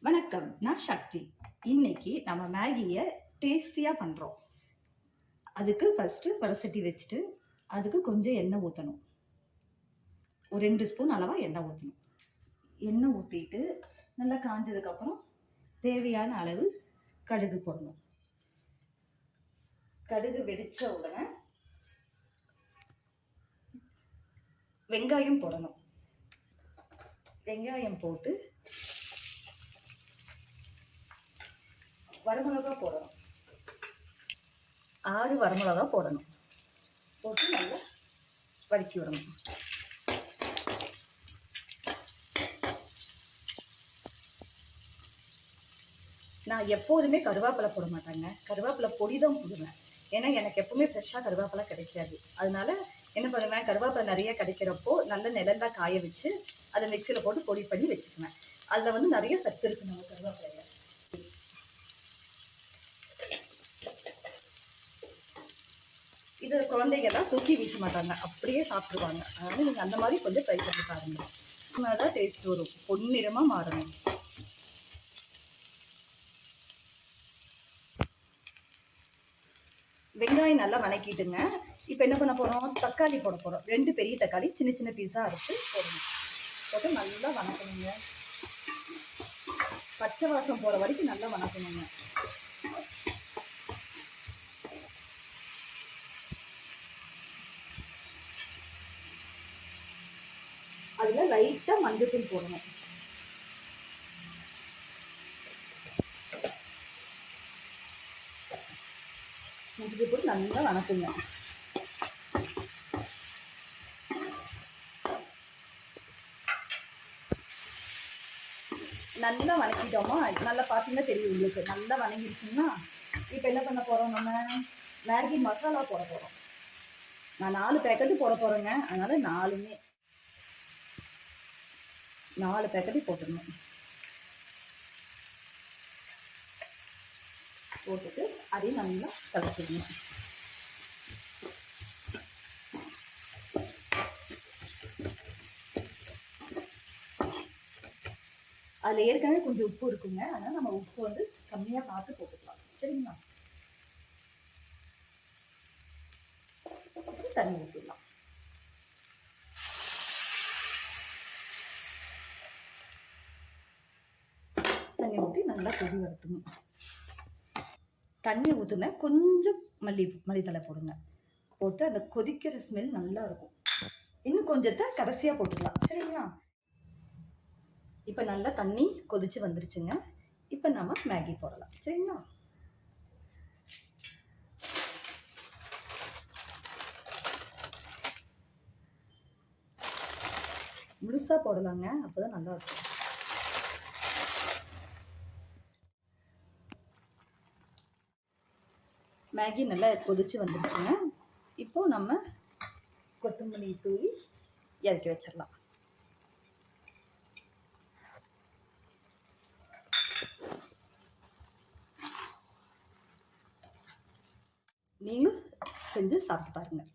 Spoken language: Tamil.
வணக்கம், நான் சக்தி. இன்னைக்கு நம்ம மேகியை டேஸ்டியாக பண்ணுறோம். அதுக்கு ஃபஸ்ட்டு வடசட்டி வச்சுட்டு அதுக்கு கொஞ்சம் எண்ணெய் ஊற்றணும். ஒரு 2 ஸ்பூன் அளவாக எண்ணெய் ஊற்றணும். எண்ணெய் ஊற்றிட்டு நல்லா காஞ்சதுக்கப்புறம் தேவையான அளவு கடுகு போடணும். கடுகு வெடித்த உடனே வெங்காயம் போடணும். வெங்காயம் போட்டு வரமிளகா போடணும். 6 வரமிளகா போடணும். போட்டு நல்லா வதக்கி விடணும். நான் எப்போதுமே கருவேப்பிலை போட மாட்டேங்க. கருவேப்பிலை பொடி தான் போடுவேன். ஏன்னா எனக்கு எப்பவுமே ஃப்ரெஷ்ஷாக கருவேப்பிலை கிடைக்காது. அதனால என்ன பண்ணுவேன், கருவேப்பிலை நிறைய கிடைக்கிறப்போ நல்ல நிழல்ல காய வச்சு அதை மிக்சியில் போட்டு பொடி பண்ணி வச்சுக்குவேன். அதில் நிறைய சத்து இருக்கு நம்ம கருவேப்பிலையில. இது குழந்தைங்கெல்லாம் தூக்கி வீச மாட்டாங்க, அப்படியே சாப்பிடுவாங்க. அதனால நீங்கள் அந்த மாதிரி கொஞ்சம் ட்ரை பண்ணி பாருங்க. தான் டேஸ்ட் வரும். பொன்னிறமாக மாறணும். வெங்காயம் நல்லா வதக்கிட்டுங்க. இப்போ என்ன பண்ண போகிறோம், தக்காளி போட போகிறோம். 2 பெரிய தக்காளி சின்ன சின்ன பீஸாக அரைச்சி போடணும். போட்டு நல்லா வதக்கணுங்க. பச்சை வாசம் போகிற வரைக்கும் நல்லா வதக்கணுங்க. அதில் லைட்டாக மஞ்சள் போடணும். மஞ்சள் போட்டு நல்லா வதக்குங்க. நல்லா வதக்கிட்டோமா, நல்லா பார்த்தீங்கன்னா தெரியும் உங்களுக்கு. நல்லா வதங்கிடுச்சுன்னா இப்போ என்ன பண்ண போகிறோம், நம்ம மேகி மசாலா போட போகிறோம். நான் 4 பேக்கெட்டு போட போகிறேங்க. அதனால் 4 பேக்கெட்டு போட்டுடணும். போட்டுட்டு அதையும் நல்லா கலக்கிடணும். அதில் ஏற்கனவே கொஞ்சம் உப்பு இருக்குங்க. அதனால் நம்ம உப்பு கம்மியாக பார்த்து போட்டுக்கலாம். சரிங்களா? தண்ணி ஊற்றிடலாம். தண்ணி ஊற்றி நல்லா கொதி வரட்டுங்க. தண்ணி ஊற்றுன கொஞ்சம் மல்லித்தலை போடுங்க. போட்டு அந்த கொதிக்கிற ஸ்மெல் நல்லா இருக்கும். இன்னும் கொஞ்சத்தை கடைசியாக போட்டுக்கலாம். சரிங்களா? இப்போ நல்லா தண்ணி கொதிச்சு வந்துருச்சுங்க. இப்போ நம்ம மேகி போடலாம். சரிங்களா? முழுசாக போடலாங்க, அப்போதான் நல்லா இருக்கும். மேகி நல்லா கொதிச்சு வந்துருச்சுங்க. இப்போ நம்ம கொத்தமல்லி தூவி இறக்கி வச்சிடலாம். நீங்களும் செஞ்சு சாப்பிட்டு பாருங்கள்.